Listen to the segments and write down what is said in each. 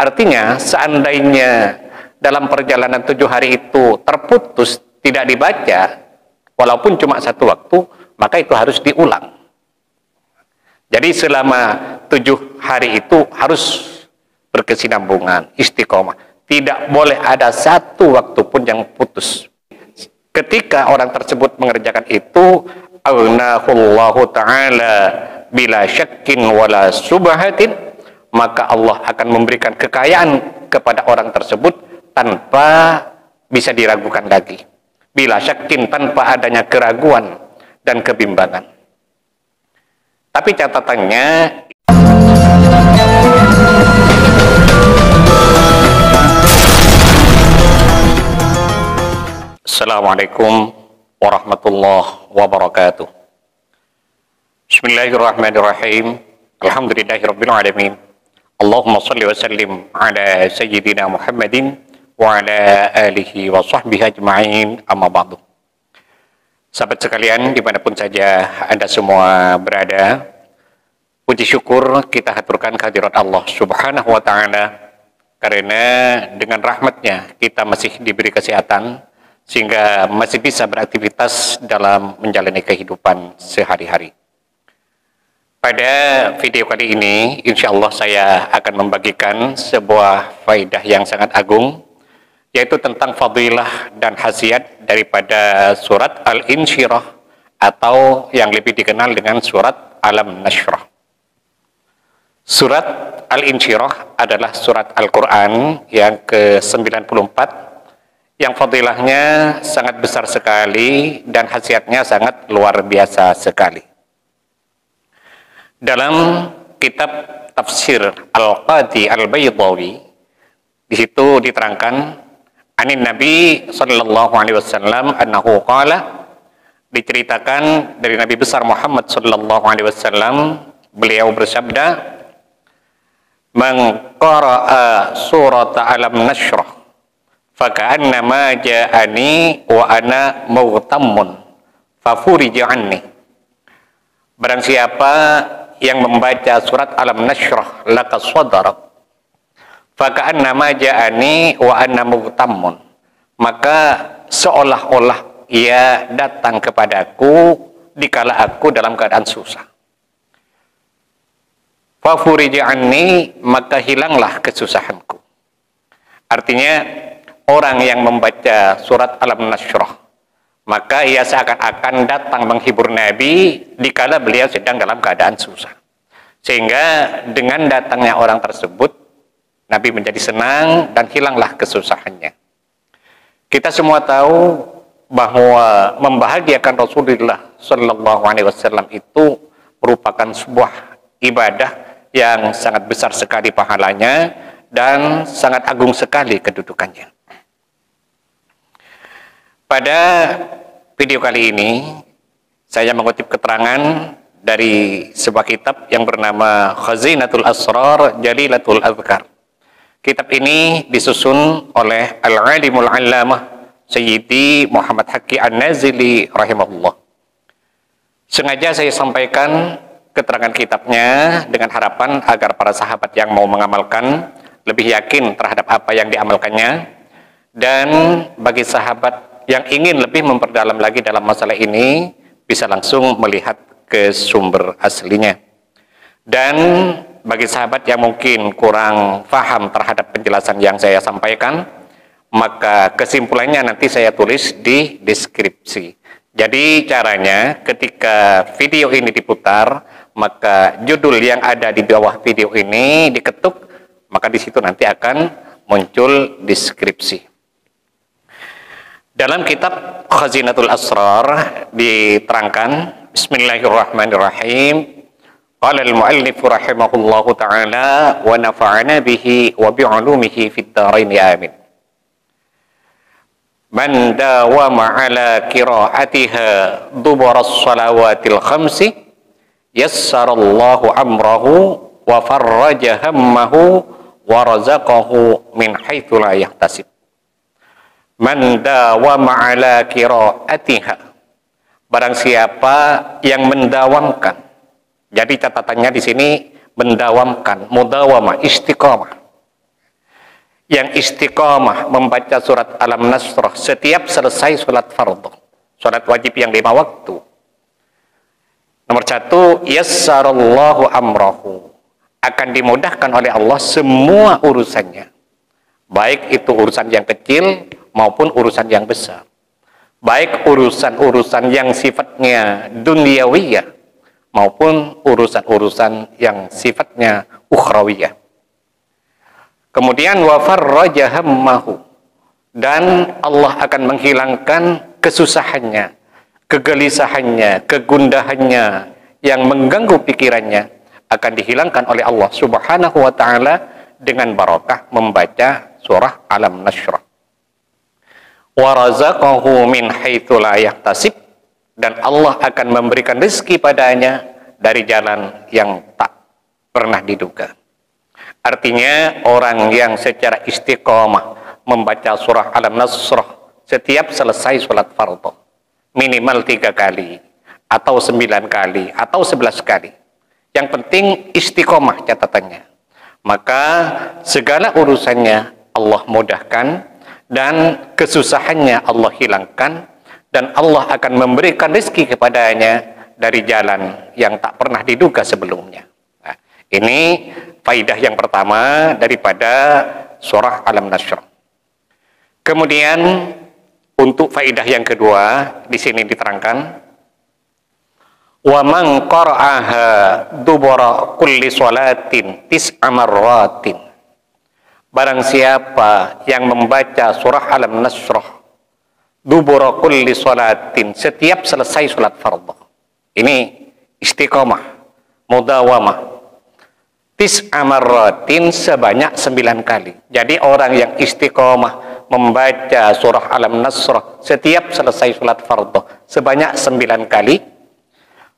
Artinya seandainya dalam perjalanan 7 hari itu terputus, tidak dibaca, walaupun cuma 1 waktu, maka itu harus diulang. Jadi selama 7 hari itu harus berkesinambungan, istiqomah. Tidak boleh ada 1 waktu pun yang putus. Ketika orang tersebut mengerjakan itu, aghnahullahu ta'ala bila syakkin wala subhatin, maka Allah akan memberikan kekayaan kepada orang tersebut tanpa bisa diragukan lagi. Bila syakkin, tanpa adanya keraguan dan kebimbangan. Tapi catatannya, Assalamualaikum warahmatullahi wabarakatuh. Bismillahirrahmanirrahim. Alhamdulillahirabbil alamin. Allahumma shalli wa sallim ala sayyidina Muhammadin wa ala alihi wa sahbihi ajma'in, amma ba'du. Sahabat sekalian, dimanapun saja Anda semua berada, puji syukur kita haturkan kehadirat Allah subhanahu wa ta'ala, karena dengan rahmatnya kita masih diberi kesehatan, sehingga masih bisa beraktivitas dalam menjalani kehidupan sehari-hari. Pada video kali ini, insya Allah saya akan membagikan sebuah faidah yang sangat agung, yaitu tentang fadilah dan khasiat daripada surat Al-Insyirah, atau yang lebih dikenal dengan surat Alam Nashrah. Surat Al-Insyirah adalah surat Al-Quran yang ke-94, yang fadilahnya sangat besar sekali dan khasiatnya sangat luar biasa sekali. Dalam kitab tafsir Al-Qadi Al-Baydawi, di situ diterangkan anin Nabi sallallahu alaihi wasallam annahu qala, diceritakan dari Nabi besar Muhammad sallallahu alaihi wasallam, beliau bersabda, "Man qara'a surata Alam Nashrah faka'annama ja'ani wa ana mughtammun fafurija anni." Barang siapa yang membaca surat Alam Nashrah laka sadrak faka'annama ja'ani wa ana mughtammun, maka seolah-olah ia datang kepadaku dikala aku dalam keadaan susah. Fafurija anni, maka hilanglah kesusahanku. Artinya, orang yang membaca surat Alam Nashrah, maka ia seakan-akan datang menghibur Nabi dikala beliau sedang dalam keadaan susah. Sehingga dengan datangnya orang tersebut, Nabi menjadi senang dan hilanglah kesusahannya. Kita semua tahu bahwa membahagiakan Rasulullah Sallallahu Alaihi Wasallam itu merupakan sebuah ibadah yang sangat besar sekali pahalanya dan sangat agung sekali kedudukannya. Pada video kali ini, saya mengutip keterangan dari sebuah kitab yang bernama Khazinatul Asrar Jalilatul Adhkar. Kitab ini disusun oleh Al-Alimul Allamah Sayyidi Muhammad Haqqi An-Nazili rahimahullah. Sengaja saya sampaikan keterangan kitabnya dengan harapan agar para sahabat yang mau mengamalkan lebih yakin terhadap apa yang diamalkannya, dan bagi sahabat yang ingin lebih memperdalam lagi dalam masalah ini bisa langsung melihat ke sumber aslinya. Dan bagi sahabat yang mungkin kurang paham terhadap penjelasan yang saya sampaikan, maka kesimpulannya nanti saya tulis di deskripsi. Jadi caranya ketika video ini diputar, maka judul yang ada di bawah video ini diketuk, maka di situ nanti akan muncul deskripsi. Dalam kitab Khazinatul Asrar diterangkan, Bismillahirrahmanirrahim, qala al-muallif rahimahullahu ta'ala wa nafa'ana bihi wa bi'ulumihi fid dharain amin. Man dawama ala qira'atiha dubara as-salawatil khamsi yassarallahu amrahu wa farraja hammahu wa razaqahu min haitsu la yahtasib. Man dawama ala qira'atiha, barang siapa yang mendawamkan. Jadi catatannya di sini mendawamkan, mudawama, istiqamah. yang istiqomah membaca surat Al-Nasr setiap selesai sholat fardhu, sholat wajib yang 5 waktu. Nomor 1, yassarallahu amrahu, akan dimudahkan oleh Allah semua urusannya, baik itu urusan yang kecil maupun urusan yang besar, baik urusan-urusan yang sifatnya duniawiyah maupun urusan-urusan yang sifatnya ukhrawiyah. Kemudian wa farraja hammahu, dan Allah akan menghilangkan kesusahannya, kegelisahannya, kegundahannya yang mengganggu pikirannya, akan dihilangkan oleh Allah Subhanahu wa taala dengan barakah membaca surah Al-Nasr. Wa razaqahu min haitsu la yahtasib, dan Allah akan memberikan rezeki padanya dari jalan yang tak pernah diduga. Artinya orang yang secara istiqomah membaca surah Al-Nasr setiap selesai sholat fardhu minimal 3 kali atau 9 kali atau 11 kali, yang penting istiqomah catatannya, maka segala urusannya Allah mudahkan dan kesusahannya Allah hilangkan, dan Allah akan memberikan rezeki kepadanya dari jalan yang tak pernah diduga sebelumnya. Nah, ini faidah yang pertama daripada surah Al-Nasr. Kemudian untuk faidah yang kedua di sini diterangkan, wa man qara'aha dubura kulli sholatin tis'a marratin, barang siapa yang membaca surah Al-Nasr dubura kulli sholatin, setiap selesai sholat fardhu, ini istiqomah mudawamah, tis'a marratin, sebanyak 9 kali. Jadi orang yang istiqomah membaca surah Al-Nasr setiap selesai sholat fardhu sebanyak 9 kali,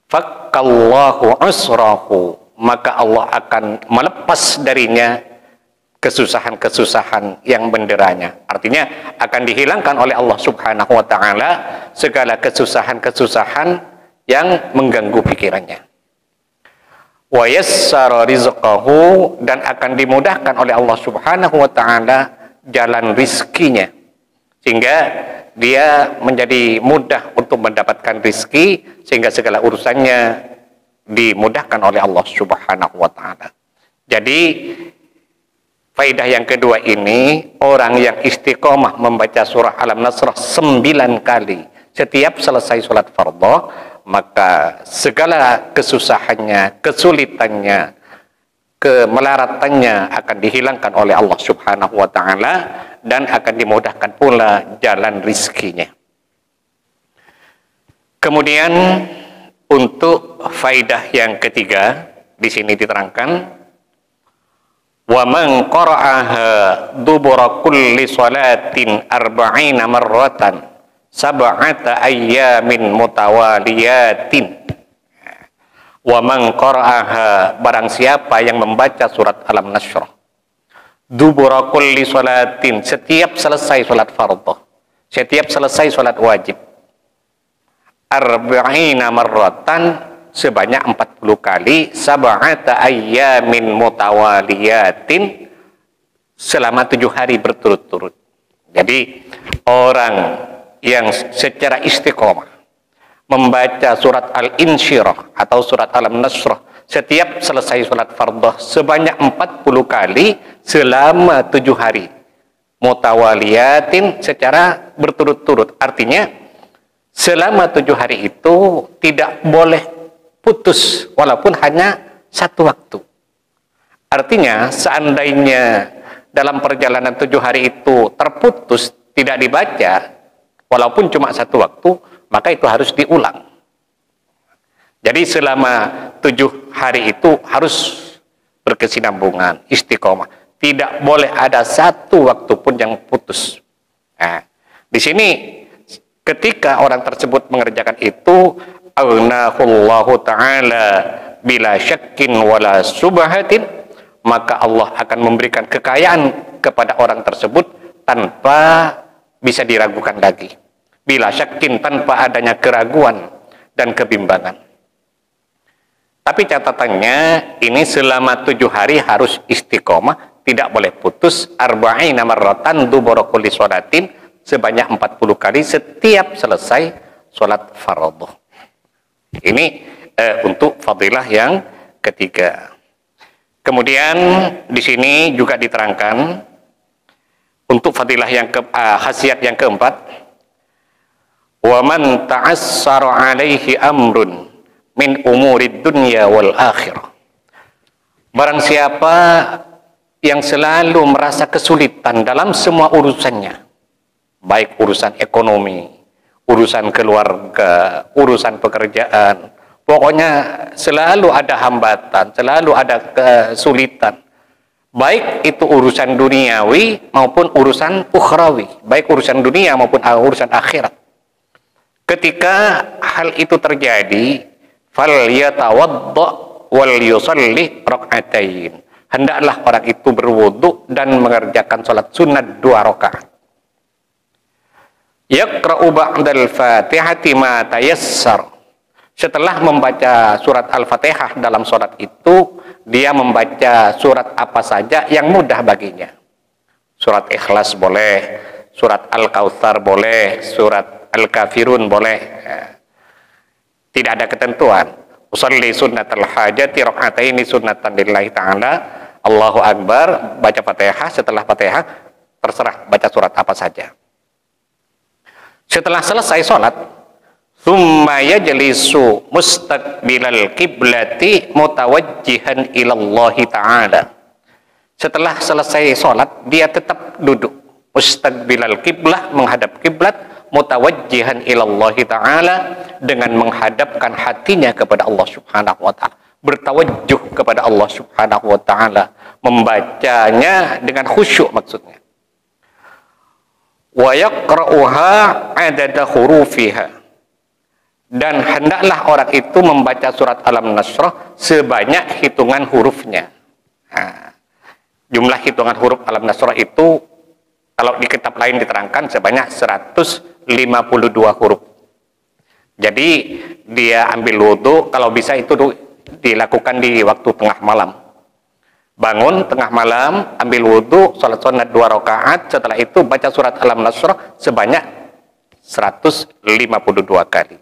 fakkallahu usrahu, maka Allah akan melepas darinya kesusahan-kesusahan yang menderanya. Artinya akan dihilangkan oleh Allah Subhanahu wa taala segala kesusahan-kesusahan yang mengganggu pikirannya. Wa yassara rizqahu, dan akan dimudahkan oleh Allah Subhanahu wa taala jalan rizkinya, sehingga dia menjadi mudah untuk mendapatkan rizki, sehingga segala urusannya dimudahkan oleh Allah Subhanahu wa taala. Jadi faidah yang kedua ini, orang yang istiqomah membaca surah Al-Nasr 9 kali setiap selesai sholat fardhu, maka segala kesusahannya, kesulitannya, kemelaratannya akan dihilangkan oleh Allah Subhanahu wa taala, dan akan dimudahkan pula jalan rizkinya. Kemudian untuk faidah yang ketiga di sini diterangkan, wa man qara'aha dubura kulli salatin arba'ina marratan sab'ata ayyamin mutawaliyatin. Wa man qara'aha, barang siapa yang membaca surat Al-Nasr dubura kulli salatin, setiap selesai salat fardhu, setiap selesai salat wajib, arba'ina marratan, sebanyak 40 kali, sab'ata ayyamin mutawaliyatin, selama 7 hari berturut-turut. Jadi orang yang secara istiqomah membaca surat Al-Insyirah atau surat Al-Nasr setiap selesai sholat fardhu sebanyak 40 kali selama 7 hari mutawaliyatin, secara berturut-turut. Artinya selama 7 hari itu tidak boleh putus walaupun hanya 1 waktu. Artinya seandainya dalam perjalanan 7 hari itu terputus, tidak dibaca walaupun cuma 1 waktu, maka itu harus diulang. Jadi selama 7 hari itu harus berkesinambungan, istiqomah. Tidak boleh ada 1 waktu pun yang putus. Nah, di sini ketika orang tersebut mengerjakan itu, aghnahullahu ta'ala bila syakkin wala subhatin, maka Allah akan memberikan kekayaan kepada orang tersebut tanpa bisa diragukan lagi. Bila syakkin, tanpa adanya keraguan dan kebimbangan. Tapi catatannya ini selama 7 hari harus istiqomah, tidak boleh putus, arba'ina marratan dubura kulli sholatin, sebanyak 40 kali setiap selesai sholat fardhu. Ini untuk fadilah yang ketiga. Kemudian di sini juga diterangkan untuk fadilah yang khasiat yang keempat, wa man ta'assara alaihi amrun min umurid dunya wal akhirah. Barang siapa yang selalu merasa kesulitan dalam semua urusannya, baik urusan ekonomi, urusan keluarga, urusan pekerjaan, pokoknya selalu ada hambatan, selalu ada kesulitan, baik itu urusan duniawi maupun urusan ukhrawi, baik urusan dunia maupun urusan akhirat. Ketika hal itu terjadi, falyatawadda wal yusalli rak'atain, hendaklah orang itu berwudu dan mengerjakan salat sunat 2 rakaat. Yaqra'u ba'dal Fatihati ma tayassar. Setelah membaca surat Al-Fatihah dalam salat itu, dia membaca surat apa saja yang mudah baginya. Surat Ikhlas boleh, surat Al-Kautsar boleh, surat Al-Kafirun boleh. Tidak ada ketentuan. Usalli sunnatal hajati rak'ataini sunnatan lillahi ta'ala. Allahu Akbar, baca Fatihah, setelah Fatihah terserah baca surat apa saja. Setelah selesai sholat, thumma yajlisu mustaqbilal kiblati mutawajjihan ilallahi ta'ala. Setelah selesai sholat, dia tetap duduk mustaqbilal kiblah, menghadap kiblat, mutawajjihan ilallahi ta'ala, dengan menghadapkan hatinya kepada Allah subhanahu wa ta'ala, bertawajjuh kepada Allah subhanahu wa ta'ala, membacanya dengan khusyuk maksudnya. Wa yaqra'uha adada hurufiha, dan hendaklah orang itu membaca surat Alam-Nasrah sebanyak hitungan hurufnya. Nah, jumlah hitungan huruf Alam-Nasrah itu kalau di kitab lain diterangkan sebanyak 152 huruf. Jadi dia ambil wudu, kalau bisa itu dilakukan di waktu tengah malam. Bangun tengah malam, ambil wudu, sholat sunat 2 rakaat, setelah itu baca surat Alam-Nasrah sebanyak 152 kali.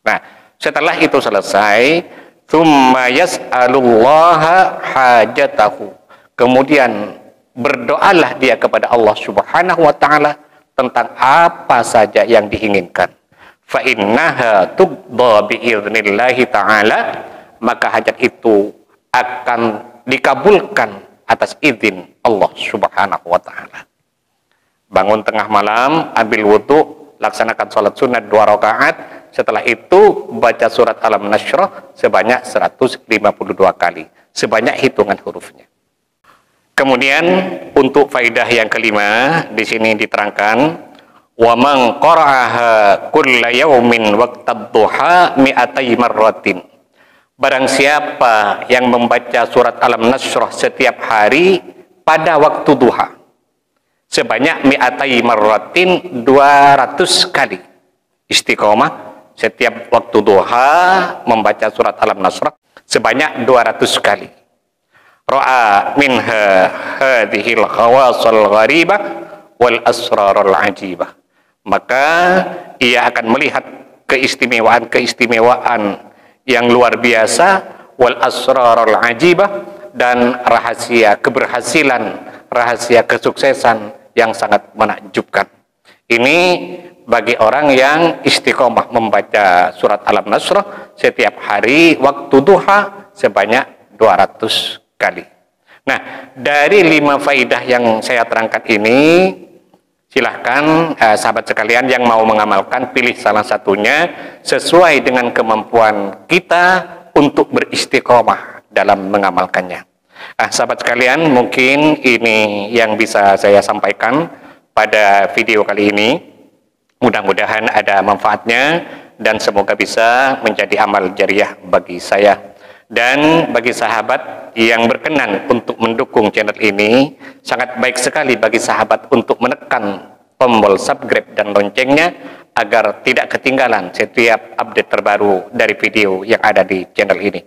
Nah, setelah itu selesai, tsumma yas'alullaha hajatahu, kemudian berdoalah dia kepada Allah subhanahu wa ta'ala tentang apa saja yang diinginkan. Fa innaha tuqda bi'idhnillahi ta'ala, maka hajat itu akan dikabulkan atas izin Allah subhanahu wa ta'ala. Bangun tengah malam, ambil wudu, laksanakan sholat sunat 2 rakaat, setelah itu baca surat Alam-Nasrah sebanyak 152 kali, sebanyak hitungan hurufnya. Kemudian untuk faidah yang kelima, di sini diterangkan, wa man qara'aha kulla yaumin waqtad duha mi'atai marratin. Barang siapa yang membaca surat Alam-Nasrah setiap hari pada waktu duha sebanyak mi'atai marratin, 200 kali. Istiqomah setiap waktu duha membaca surat Alam-Nasrah sebanyak 200 kali. Ra'a minha hadhil khawasal gharibah wal asrarul ajibah, maka ia akan melihat keistimewaan-keistimewaan yang luar biasa, wal asrarul ajibah, dan rahasia keberhasilan, rahasia kesuksesan yang sangat menakjubkan. Ini bagi orang yang istiqomah membaca surat Alam-Nasrah setiap hari waktu duha sebanyak 200 kali. Nah, dari 5 faidah yang saya terangkan ini, silahkan sahabat sekalian yang mau mengamalkan, pilih salah satunya sesuai dengan kemampuan kita untuk beristiqomah dalam mengamalkannya. Sahabat sekalian, mungkin ini yang bisa saya sampaikan pada video kali ini. Mudah-mudahan ada manfaatnya dan semoga bisa menjadi amal jariah bagi saya. Dan bagi sahabat yang berkenan untuk mendukung channel ini, sangat baik sekali bagi sahabat untuk menekan tombol subscribe dan loncengnya agar tidak ketinggalan setiap update terbaru dari video yang ada di channel ini.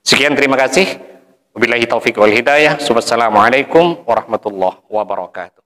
Sekian, terima kasih. Wabillahi taufiq wal hidayah. Wassalamualaikum warahmatullahi wabarakatuh.